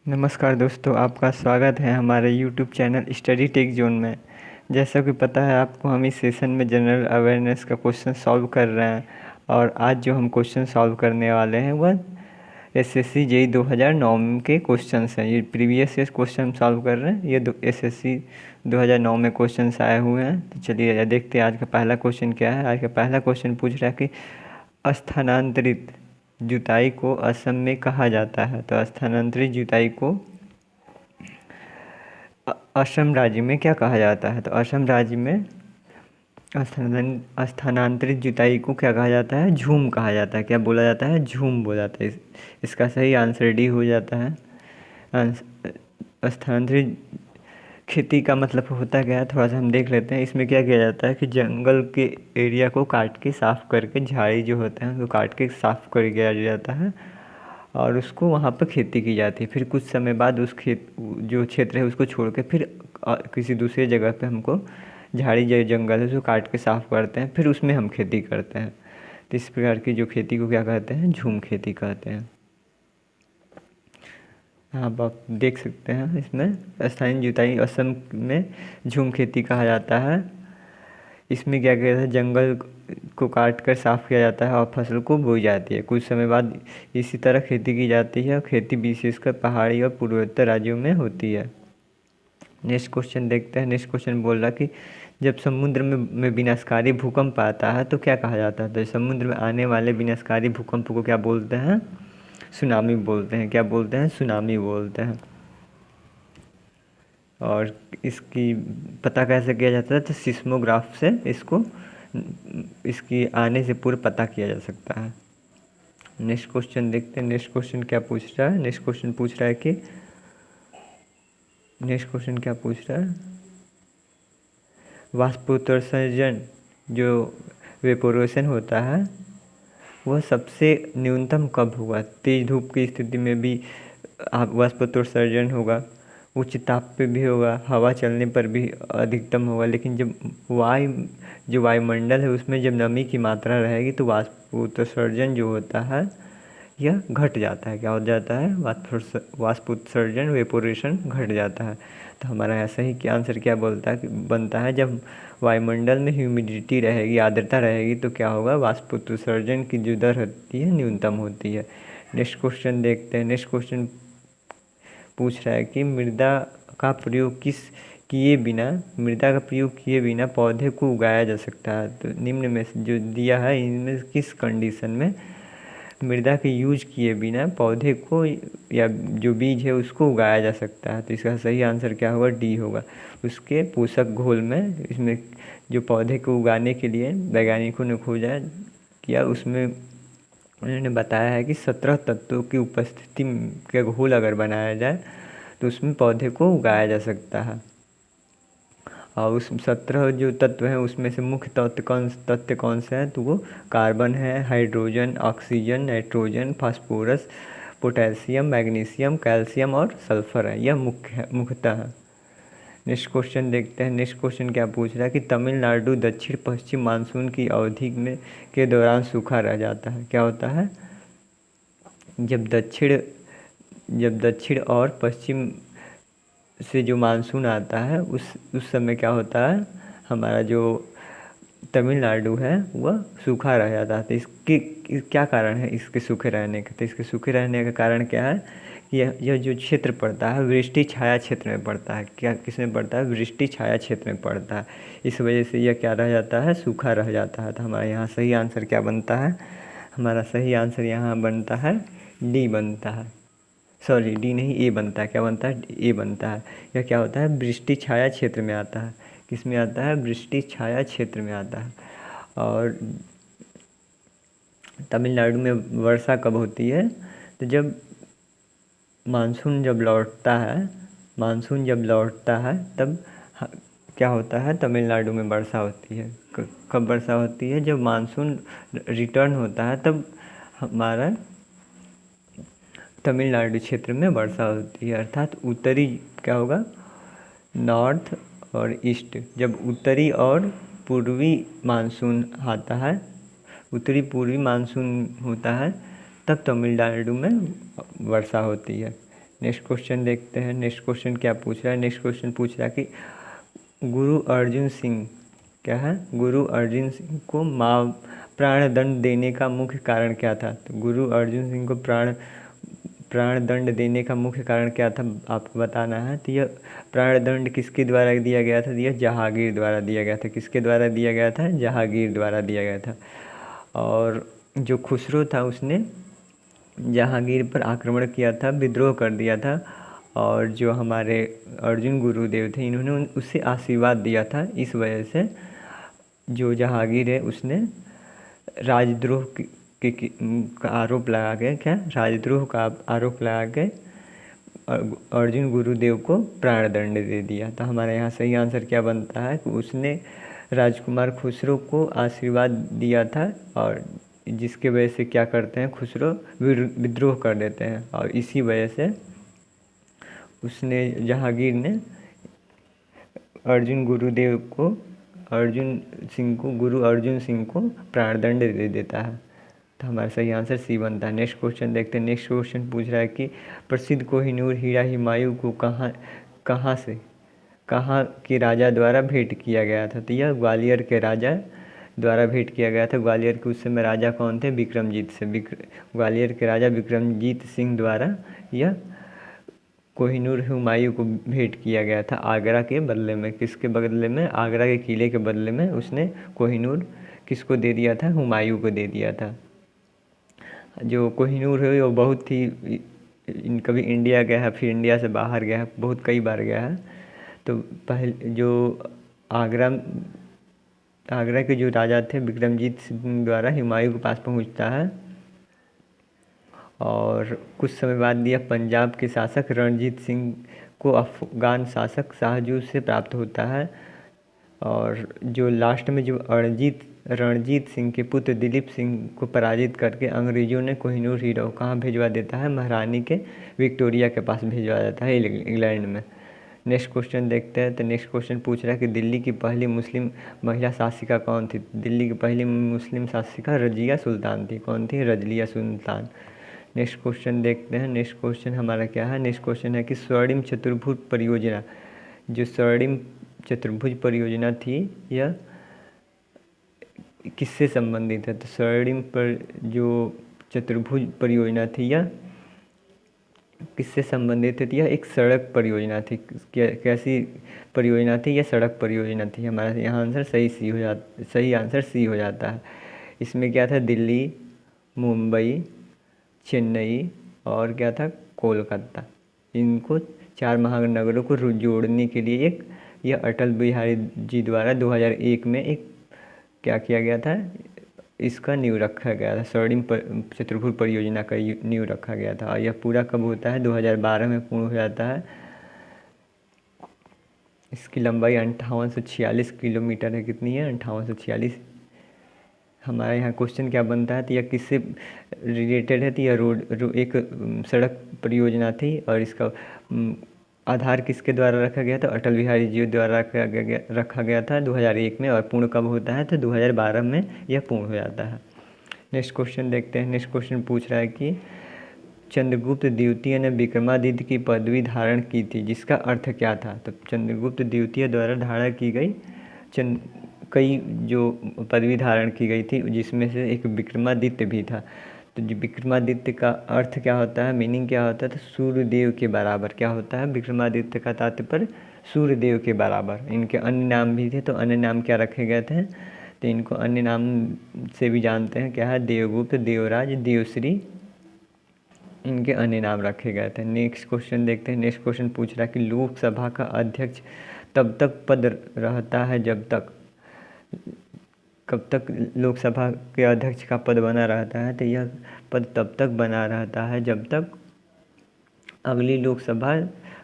नमस्कार दोस्तों, आपका स्वागत है हमारे YouTube channel study take zone में। जैसा कि पता है आपको, हम इस सेशन में जनरल अवेयरनेस का क्वेश्चन सॉल्व कर रहे हैं। और आज जो हम क्वेश्चन सॉल्व करने वाले हैं वह एसएससी जेईई 2009 के क्वेश्चंस हैं। ये प्रीवियस ईयर क्वेश्चन हम सॉल्व कर रहे हैं। ये एसएससी 2009 में क्वेश्चंस आए हुए हैं। तो चलिए देखते हैं आज का पहला क्वेश्चन क्या है। आज का पहला क्वेश्चन पूछ रहा है कि स्थानांतरित जुताई को असम में कहा जाता है। तो स्थानांतरित जुताई को असम राज्य में क्या कहा जाता है? तो असम राज्य में स्थानांतरित जुताई को क्या कहा जाता है? झूम कहा जाता है। क्या बोला जाता है? झूम बोला जाता है। इसका सही आंसर डी हो जाता है। स्थानांतरित खेती का मतलब होता क्या है, थोड़ा सा हम देख लेते हैं। इसमें क्या किया जाता है कि जंगल के एरिया को काट के साफ़ करके, झाड़ी जो होते हैं उसको काट के साफ़ कर दिया जाता है और उसको वहाँ पर खेती की जाती है। फिर कुछ समय बाद उस जो क्षेत्र है उसको छोड़ के फिर किसी दूसरी जगह पे हमको झाड़ी जो जंगल है उसको काट के साफ़ करते हैं, फिर उसमें हम खेती करते हैं। तो इस प्रकार की जो खेती को क्या कहते हैं? झूम खेती कहते हैं। आप देख सकते हैं इसमें स्थानीय जुताई असम में झूम खेती कहा जाता है। इसमें क्या किया जाता है? जंगल को काट कर साफ़ किया जाता है और फसल को बोई जाती है। कुछ समय बाद इसी तरह खेती की जाती है और खेती विशेषकर पहाड़ी और पूर्वोत्तर राज्यों में होती है। नेक्स्ट क्वेश्चन देखते हैं। नेक्स्ट क्वेश्चन बोल रहा कि जब समुद्र में विनाशकारी भूकंप आता है तो क्या कहा जाता है? तो समुद्र में आने वाले विनाशकारी भूकंप को क्या बोलते हैं? सुनामी बोलते हैं। क्या बोलते हैं? सुनामी बोलते हैं। और इसकी पता कैसे किया जाता है? तो सिस्मोग्राफ से इसकी आने से पूर्व पता किया जा सकता है। नेक्स्ट क्वेश्चन देखते हैं। नेक्स्ट क्वेश्चन क्या पूछ रहा है? नेक्स्ट क्वेश्चन पूछ रहा है कि नेक्स्ट क्वेश्चन क्या पूछ रहा है? वाष्पोत्सर्जन जो वेपोरेशन होता है वह सबसे न्यूनतम कब होगा? तेज धूप की स्थिति में भी वाष्पोत्सर्जन होगा, उच्च ताप पे भी होगा, हवा चलने पर भी अधिकतम होगा। लेकिन जब जो वायुमंडल है उसमें जब नमी की मात्रा रहेगी तो वाष्पोत्सर्जन जो होता है यह घट जाता है। क्या हो जाता है? वाष्पोत्सर्जन वेपोरेशन घट जाता है। तो हमारा ऐसा ही क्या आंसर क्या बोलता है बनता है? जब वायुमंडल में ह्यूमिडिटी रहेगी, आर्द्रता रहेगी तो क्या होगा? वाष्पोत्सर्जन की जो दर होती है न्यूनतम होती है। नेक्स्ट क्वेश्चन देखते हैं। नेक्स्ट क्वेश्चन पूछ रहा है कि मृदा का प्रयोग मृदा का प्रयोग किए बिना पौधे को उगाया जा सकता है। तो निम्न में जो दिया है इनमें किस कंडीशन में मृदा के यूज किए बिना पौधे को या जो बीज है उसको उगाया जा सकता है? तो इसका सही आंसर क्या होगा? डी होगा। उसके पोषक घोल में इसमें जो पौधे को उगाने के लिए वैज्ञानिकों ने खोजा किया, उसमें उन्होंने बताया है कि 17 तत्वों की उपस्थिति के घोल अगर बनाया जाए तो उसमें पौधे को उगाया जा सकता है। और उस 17 जो तत्व हैं उसमें से मुख्य तत्व कौन से हैं? तो वो कार्बन है, hydrogen, oxygen, nitrogen, phosphorus, potassium, magnesium, calcium और सल्फर है। यह मुख्यतः है। नेक्स्ट क्वेश्चन देखते हैं। नेक्स्ट क्वेश्चन क्या पूछ रहा है कि तमिलनाडु दक्षिण पश्चिम मानसून की अवधि में के दौरान सूखा रह जाता है। क्या होता है? जब दक्षिण और पश्चिम से जो मानसून आता है उस समय क्या होता है? हमारा जो तमिलनाडु है वह सूखा रह जाता है। तो इसके क्या कारण है इसके सूखे रहने का? तो इसके सूखे रहने का कारण क्या है? यह जो क्षेत्र पड़ता है वृष्टि छाया क्षेत्र में पड़ता है। क्या किसमें पड़ता है? वृष्टि छाया क्षेत्र में पड़ता है। इस वजह से यह क्या रह जाता है? सूखा रह जाता है। तो हमारा यहाँ सही आंसर क्या बनता है? हमारा सही आंसर यहाँ बनता है डी बनता है। सॉरी, डी नहीं, ए बनता है। क्या बनता है? ए बनता है। यह क्या होता है? वृष्टि छाया क्षेत्र में आता है। किस में आता है? वृष्टि छाया क्षेत्र में आता है। और तमिलनाडु में वर्षा कब होती है? तो जब मानसून जब लौटता है तब क्या होता है? तमिलनाडु में वर्षा होती है। कब वर्षा होती है? जब मानसून रिटर्न होता है तब हमारा तमिलनाडु क्षेत्र में वर्षा होती है। अर्थात उत्तरी क्या होगा? नॉर्थ और ईस्ट, जब उत्तरी और पूर्वी मानसून आता है, उत्तरी पूर्वी मानसून होता है तब तमिलनाडु में वर्षा होती है। नेक्स्ट क्वेश्चन देखते हैं। नेक्स्ट क्वेश्चन क्या पूछ रहा है। नेक्स्ट क्वेश्चन पूछ रहा है कि गुरु अर्जुन सिंह, क्या है, गुरु अर्जुन सिंह को प्राण दंड देने का मुख्य कारण क्या था। तो गुरु अर्जुन सिंह को प्राण दंड देने का मुख्य कारण क्या था आपको बताना है। तो यह प्राण दंड किसके द्वारा दिया गया था। यह जहांगीर द्वारा दिया गया था। किसके द्वारा दिया गया था। जहांगीर द्वारा दिया गया था। और जो खुसरो था उसने जहांगीर पर आक्रमण किया था, विद्रोह कर दिया था। और जो हमारे अर्जुन गुरुदेव थे इन्होंने उससे आशीर्वाद दिया था। इस वजह से जो जहांगीर है उसने राजद्रोह का आरोप लगा के, क्या, राजद्रोह का आरोप लगा के अर्जुन गुरुदेव को प्राणदंड दे दिया। तो हमारे यहाँ सही आंसर क्या बनता है कि उसने राजकुमार खुसरो को आशीर्वाद दिया था, और जिसके वजह से क्या करते हैं, खुसरो विद्रोह कर देते हैं। और इसी वजह से उसने, जहांगीर ने गुरु अर्जुन सिंह को प्राणदंड दे देता है। तो हमारा सही आंसर सी बनता है। नेक्स्ट क्वेश्चन देखते हैं। नेक्स्ट क्वेश्चन पूछ रहा है कि प्रसिद्ध कोहिनूर हीरा हुमायूं को कहाँ के राजा द्वारा भेंट किया गया था। तो यह ग्वालियर के राजा द्वारा भेंट किया गया था। ग्वालियर के उस समय राजा कौन थे, विक्रमजीत से। ग्वालियर के राजा विक्रमजीत सिंह द्वारा यह कोहिनूर हुमायूं को भेंट किया गया था आगरा के बदले में। किसके बदले में, आगरा के किले के बदले में उसने कोहिनूर किसको दे दिया था, हुमायूं को दे दिया था। जो कोहिनूर है वो बहुत ही कभी इंडिया गया है, फिर इंडिया से बाहर गया है, बहुत कई बार गया है। तो पहले जो आगरा के जो राजा थे विक्रमजीत सिंह द्वारा हुमायूं के पास पहुंचता है। और कुछ समय बाद यह पंजाब के शासक रणजीत सिंह को अफगान शासक शाहजू से प्राप्त होता है। और जो लास्ट में जो रणजीत सिंह के पुत्र दिलीप सिंह को पराजित करके अंग्रेज़ों ने कोहिनूर हीरा को कहाँ भिजवा देता है, महारानी के विक्टोरिया के पास भिजवा देता है, इंग्लैंड में। नेक्स्ट क्वेश्चन देखते हैं। तो नेक्स्ट क्वेश्चन पूछ रहा है कि दिल्ली की पहली मुस्लिम महिला शासिका कौन थी। दिल्ली की पहली मुस्लिम शासिका रजिया सुल्तान थी। कौन थी, रजिया सुल्तान। नेक्स्ट क्वेश्चन देखते हैं। नेक्स्ट क्वेश्चन हमारा क्या है। नेक्स्ट क्वेश्चन है कि स्वर्णिम चतुर्भुज परियोजना, जो स्वर्णिम चतुर्भुज परियोजना थी यह किससे संबंधित है। तो स्वर्णिम पर जो चतुर्भुज परियोजना थी यह किससे संबंधित थी। यह एक सड़क परियोजना थी। कैसी परियोजना थी, यह सड़क परियोजना थी। हमारा यहाँ आंसर सही आंसर सी हो जाता है। इसमें क्या था, दिल्ली, मुंबई, चेन्नई और क्या था, कोलकाता, इनको 4 महानगरों को जोड़ने के लिए यह अटल बिहारी जी द्वारा 2001 में एक क्या किया गया था, इसका नींव रखा गया था। स्वर्णिम चतुर्भुज परियोजना का नींव रखा गया था। और यह पूरा कब होता है, 2012 में पूर्ण हो जाता है। इसकी लंबाई 5846 किलोमीटर है। कितनी है, 5846। हमारे यहाँ क्वेश्चन क्या बनता है, तो यह किससे रिलेटेड है। तो यह एक सड़क परियोजना थी। और इसका आधार किसके द्वारा रखा गया था, अटल बिहारी जी द्वारा रखा गया था 2001 में। और पूर्ण कब होता है, तो 2012 में यह पूर्ण हो जाता है। नेक्स्ट क्वेश्चन देखते हैं। नेक्स्ट क्वेश्चन पूछ रहा है कि चंद्रगुप्त द्वितीय ने विक्रमादित्य की पदवी धारण की थी, जिसका अर्थ क्या था। तो चंद्रगुप्त द्वितीय द्वारा धारण की गई कई जो पदवी धारण की गई थी, जिसमें से एक विक्रमादित्य भी था। तो जो विक्रमादित्य का अर्थ क्या होता है, मीनिंग क्या होता है, तो सूर्यदेव के बराबर। क्या होता है, विक्रमादित्य का तात्पर्य सूर्यदेव के बराबर। इनके अन्य नाम भी थे, तो अन्य नाम क्या रखे गए थे, तो इनको अन्य नाम से भी जानते हैं, क्या है, देवगुप्त, देवराज, देवश्री, इनके अन्य नाम रखे गए थे। नेक्स्ट क्वेश्चन देखते हैं। नेक्स्ट क्वेश्चन पूछ रहा है कि लोकसभा का अध्यक्ष तब तक पद रहता है जब तक, कब तक लोकसभा के अध्यक्ष का पद बना रहता है, तो यह पद तब तक बना रहता है जब तक अगली लोकसभा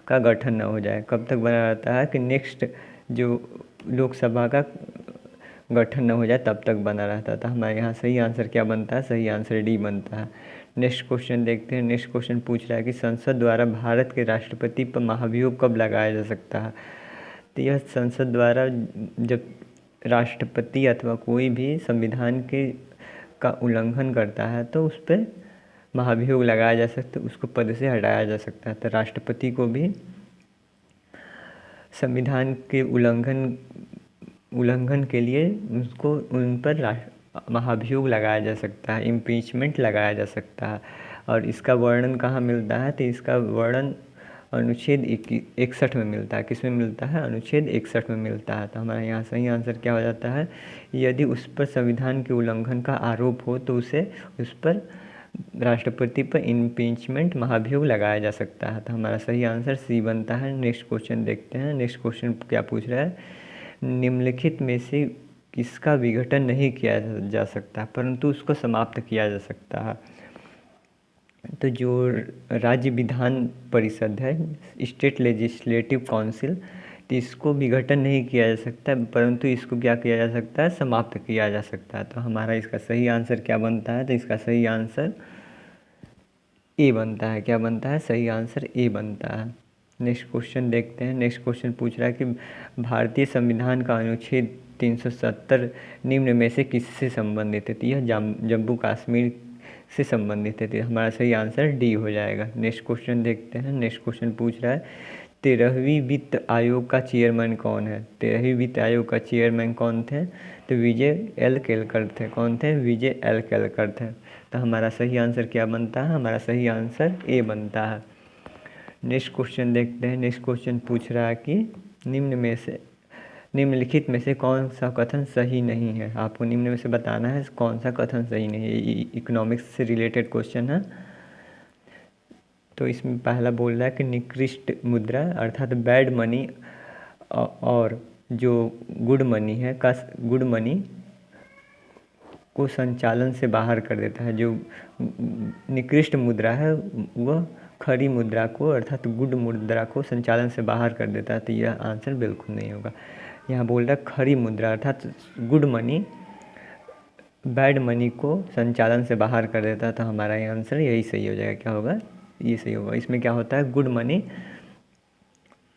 का गठन न हो जाए। कब तक बना रहता है, कि नेक्स्ट जो लोकसभा का गठन न हो जाए तब तक बना रहता था। हमारे यहाँ सही आंसर क्या बनता है, सही आंसर डी बनता है। नेक्स्ट क्वेश्चन देखते हैं। नेक्स्ट क्वेश्चन पूछ रहा है कि संसद द्वारा भारत के राष्ट्रपति पर महाभियोग कब लगाया जा सकता है। तो यह संसद द्वारा जब राष्ट्रपति अथवा कोई भी संविधान का उल्लंघन करता है तो उस पर महाभियोग लगाया जा सकता है, उसको पद से हटाया जा सकता है। तो राष्ट्रपति को भी संविधान के उल्लंघन के लिए उसको उन पर महाभियोग लगाया जा सकता है, इम्पीचमेंट लगाया जा सकता है। और इसका वर्णन कहाँ मिलता है? तो इसका वर्णन अनुच्छेद 61 में मिलता है। किस में मिलता है? अनुच्छेद 61 में मिलता है। तो हमारा यहाँ सही आंसर क्या हो जाता है? यदि उस पर संविधान के उल्लंघन का आरोप हो तो उस पर राष्ट्रपति पर इम्पीचमेंट महाभियोग लगाया जा सकता है। तो हमारा सही आंसर सी बनता है। नेक्स्ट क्वेश्चन देखते हैं। नेक्स्ट क्वेश्चन क्या पूछ रहा है? निम्नलिखित में से किसका विघटन नहीं किया जा सकता परंतु उसको समाप्त किया जा सकता है? तो जो राज्य विधान परिषद है, स्टेट लेजिस्लेटिव काउंसिल, तो इसको विघटन नहीं किया जा सकता परंतु इसको क्या किया जा सकता है? समाप्त किया जा सकता है। तो हमारा इसका सही आंसर क्या बनता है? तो इसका सही आंसर ए बनता है। क्या बनता है? सही आंसर ए बनता है। नेक्स्ट क्वेश्चन देखते हैं। नेक्स्ट क्वेश्चन पूछ रहा है कि भारतीय संविधान का अनुच्छेद 370 निम्न में से किससे संबंधित है? तो यह जम्मू कश्मीर से संबंधित है। तो हमारा सही आंसर डी हो जाएगा। नेक्स्ट क्वेश्चन देखते हैं। नेक्स्ट क्वेश्चन पूछ रहा है 13वीं वित्त आयोग का चेयरमैन कौन है? 13वीं वित्त आयोग का चेयरमैन कौन थे? तो विजय एल केलकर थे। कौन थे? विजय एल केलकर थे। तो हमारा सही आंसर क्या बनता है? हमारा सही आंसर ए बनता है। नेक्स्ट क्वेश्चन देखते हैं। नेक्स्ट क्वेश्चन पूछ रहा है कि निम्नलिखित में से कौन सा कथन सही नहीं है? आपको निम्न में से बताना है कौन सा कथन सही नहीं है। इकोनॉमिक्स से रिलेटेड क्वेश्चन है। तो इसमें पहला बोल रहा है कि निकृष्ट मुद्रा अर्थात बैड मनी और जो गुड मनी है गुड मनी को संचालन से बाहर कर देता है। जो निकृष्ट मुद्रा है वह खरी मुद्रा को अर्थात गुड मुद्रा को संचालन से बाहर कर देता है। तो यह आंसर बिल्कुल नहीं होगा। यहाँ बोल रहा है खरी मुद्रा अर्थात गुड मनी बैड मनी को संचालन से बाहर कर देता है। तो हमारा ये आंसर यही सही हो जाएगा। क्या होगा? ये सही होगा। इसमें क्या होता है? गुड मनी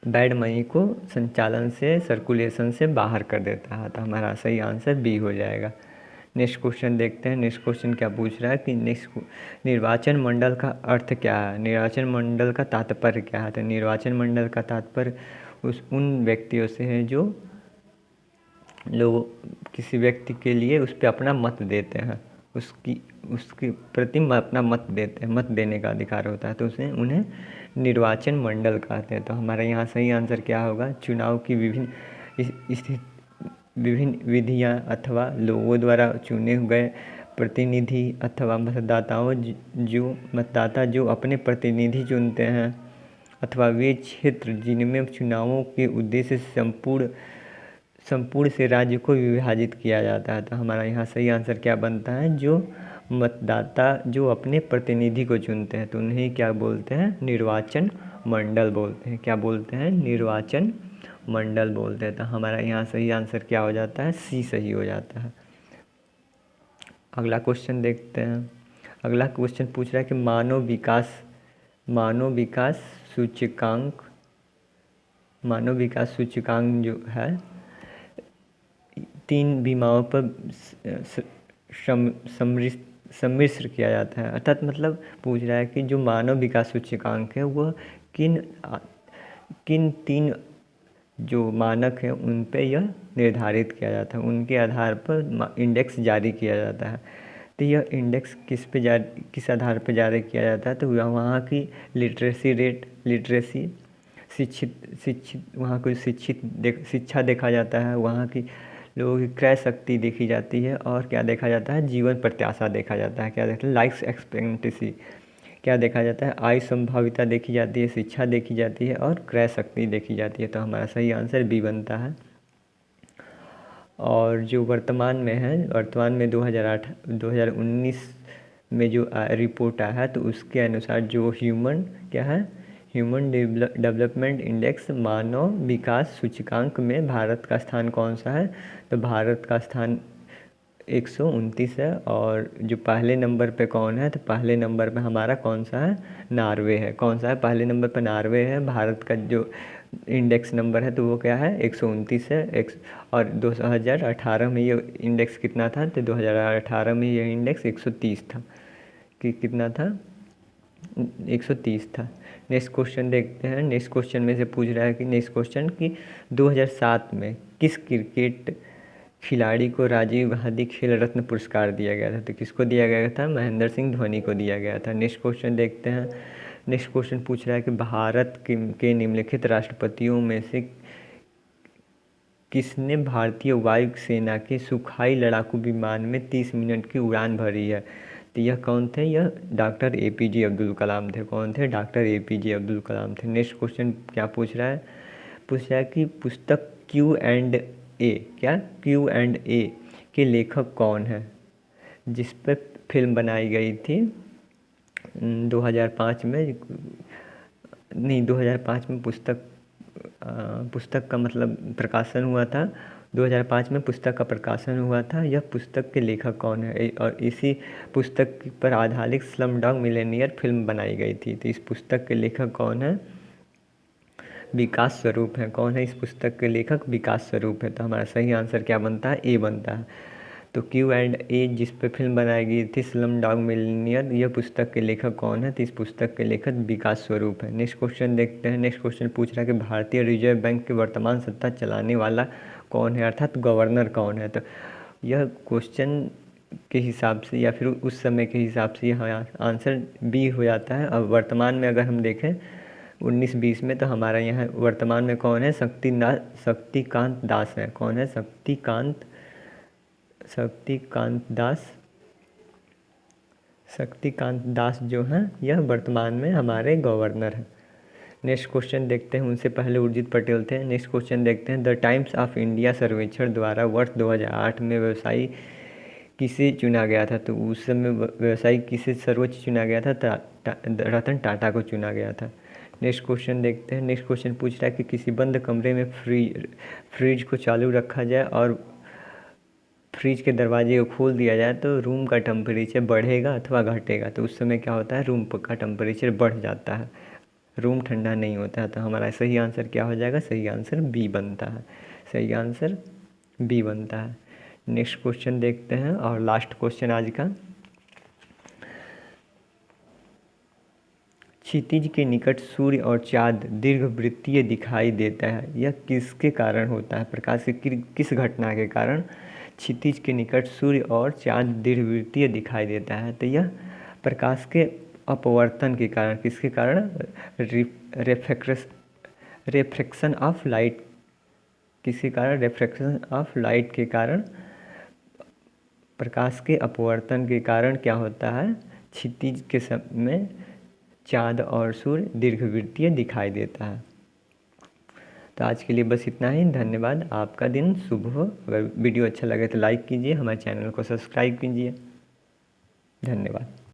बैड मनी को संचालन से सर्कुलेशन से बाहर कर देता है। तो हमारा सही आंसर बी हो जाएगा। नेक्स्ट क्वेश्चन देखते हैं। नेक्स्ट क्वेश्चन क्या पूछ रहा है कि निर्वाचन मंडल का अर्थ क्या है? निर्वाचन मंडल का तात्पर्य क्या है? तो निर्वाचन मंडल का तात्पर्य उन व्यक्तियों से है जो लोग किसी व्यक्ति के लिए उस पर अपना मत देते हैं, उसके प्रति अपना मत देते हैं, मत देने का अधिकार होता है। तो उन्हें निर्वाचन मंडल कहते हैं। तो हमारा यहाँ सही आंसर क्या होगा? चुनाव की विभिन्न विधियाँ अथवा लोगों द्वारा चुने गए प्रतिनिधि अथवा मतदाता जो अपने प्रतिनिधि चुनते हैं अथवा वे क्षेत्र जिनमें चुनावों के उद्देश्य से संपूर्ण से राज्य को विभाजित किया जाता है। तो हमारा यहाँ सही आंसर क्या बनता है? जो मतदाता जो अपने प्रतिनिधि को चुनते हैं तो उन्हें क्या बोलते हैं? निर्वाचन मंडल बोलते हैं। क्या बोलते हैं? निर्वाचन मंडल बोलते हैं। तो हमारा यहाँ सही आंसर क्या हो जाता है? सी सही हो जाता है। अगला क्वेश्चन देखते हैं। अगला क्वेश्चन पूछ रहा है कि मानव विकास सूचकांक जो है 3 बीमाओं पर सम्मिश्र किया जाता है। अर्थात मतलब पूछ रहा है कि जो मानव विकास सूचकांक है वह किन 3 जो मानक हैं उन पे यह निर्धारित किया जाता है, उनके आधार पर इंडेक्स जारी किया जाता है। तो यह इंडेक्स किस आधार पर जारी किया जाता है? तो वहाँ की लिटरेसी रेट, शिक्षित वहाँ को शिक्षा देखा जाता है, वहाँ की लोगों की क्रय शक्ति देखी जाती है और क्या देखा जाता है? जीवन प्रत्याशा देखा जाता है। क्या देखते हैं? लाइफ एक्सपेक्टेंसी क्या देखा जाता है? आयु संभाविता देखी जाती है, शिक्षा देखी जाती है और क्रय शक्ति देखी जाती है। तो हमारा सही आंसर बी बनता है। और जो वर्तमान में 2019 में जो रिपोर्ट आया है तो उसके अनुसार जो ह्यूमन डेवलपमेंट इंडेक्स मानव विकास सूचकांक में भारत का स्थान कौन सा है? तो भारत का स्थान 129 है। और जो पहले नंबर पे कौन है? तो पहले नंबर पे हमारा कौन सा है? नॉर्वे है। कौन सा है? पहले नंबर पे नॉर्वे है। भारत का जो इंडेक्स नंबर है तो वो क्या है? 129 है। और 2018 में ये इंडेक्स कितना था? तो 2018 में ये इंडेक्स 130 था। कि कितना था? 130 था। नेक्स्ट क्वेश्चन देखते हैं। नेक्स्ट क्वेश्चन में से पूछ रहा है कि नेक्स्ट क्वेश्चन कि 2007 में किस क्रिकेट खिलाड़ी को राजीव गांधी खेल रत्न पुरस्कार दिया गया था? तो किसको दिया गया था? महेंद्र सिंह धोनी को दिया गया था। नेक्स्ट क्वेश्चन देखते हैं। नेक्स्ट क्वेश्चन पूछ रहा है कि भारत के निम्नलिखित राष्ट्रपतियों में से किसने भारतीय वायु सेना के सुखाई लड़ाकू विमान में 30 मिनट की उड़ान भरी है? तो यह कौन थे? यह डॉक्टर APJ अब्दुल कलाम थे। कौन थे? डॉक्टर APJ अब्दुल कलाम थे। नेक्स्ट क्वेश्चन क्या पूछ रहा है? पूछ रहा है कि पुस्तक Q&A, क्या Q&A के लेखक कौन है, जिस पर फिल्म बनाई गई थी 2005 में? नहीं, 2005 में पुस्तक का मतलब प्रकाशन हुआ था। 2005 में पुस्तक का प्रकाशन हुआ था। यह पुस्तक के लेखक कौन है? और इसी पुस्तक पर आधारित स्लमडॉग मिलियनेयर फिल्म बनाई गई थी। तो इस पुस्तक के लेखक कौन है? विकास स्वरूप है। कौन है इस पुस्तक के लेखक? विकास स्वरूप है। तो हमारा सही आंसर क्या बनता है? ए बनता है। तो Q&A जिस पे फिल्म बनाई गई थी स्लमडॉग मिलियनेयर, यह पुस्तक के लेखक कौन है? तो इस पुस्तक के लेखक विकास स्वरूप है। नेक्स्ट क्वेश्चन देखते हैं। नेक्स्ट क्वेश्चन पूछ रहा है कि भारतीय रिजर्व बैंक के वर्तमान सत्ता चलाने वाला कौन है, अर्थात गवर्नर कौन है? तो यह क्वेश्चन के हिसाब से या फिर उस समय के हिसाब से यहाँ आंसर बी हो जाता है। अब वर्तमान में अगर हम देखें 19-20 में, तो हमारा यहाँ वर्तमान में कौन है? शक्तिकांत दास है। कौन है? शक्तिकांत दास जो हैं यह वर्तमान में हमारे गवर्नर हैं। नेक्स्ट क्वेश्चन देखते हैं। उनसे पहले उर्जित पटेल थे। नेक्स्ट क्वेश्चन देखते हैं। द टाइम्स ऑफ इंडिया सर्वेक्षण द्वारा वर्ष 2008 में व्यवसायी किसे चुना गया था? तो उस समय व्यवसायी किसे सर्वोच्च चुना गया था? रतन टाटा को चुना गया था। नेक्स्ट क्वेश्चन देखते हैं। नेक्स्ट क्वेश्चन पूछ रहा है कि किसी बंद कमरे में फ्रिज को चालू रखा जाए और फ्रिज के दरवाजे को खोल दिया जाए तो रूम का टेम्परेचर बढ़ेगा अथवा घटेगा? तो उस समय क्या होता है? रूम का टेम्परेचर बढ़ जाता है, रूम ठंडा नहीं होता है। तो हमारा सही आंसर क्या हो जाएगा? सही आंसर बी बनता है। सही आंसर बी बनता है। नेक्स्ट क्वेश्चन देखते हैं और लास्ट क्वेश्चन आज का। क्षितिज के निकट सूर्य और चाँद दीर्घवृत्तीय दिखाई देता है, यह किसके कारण होता है? प्रकाश की किस घटना के कारण क्षितिज के निकट सूर्य और चाँद दीर्घवृत्तीय दिखाई देता है? तो यह प्रकाश के अपवर्तन के कारण। किसके कारण? रेफ्रैक्शन ऑफ लाइट। किसके कारण? रेफ्रैक्शन ऑफ लाइट के कारण, प्रकाश के अपवर्तन के कारण क्या होता है? क्षितिज के समय चाँद और सूर्य दीर्घवृत्तीय दिखाई देता है। तो आज के लिए बस इतना ही। धन्यवाद। आपका दिन शुभ हो। अगर वीडियो अच्छा लगे तो लाइक कीजिए, हमारे चैनल को सब्सक्राइब कीजिए। धन्यवाद।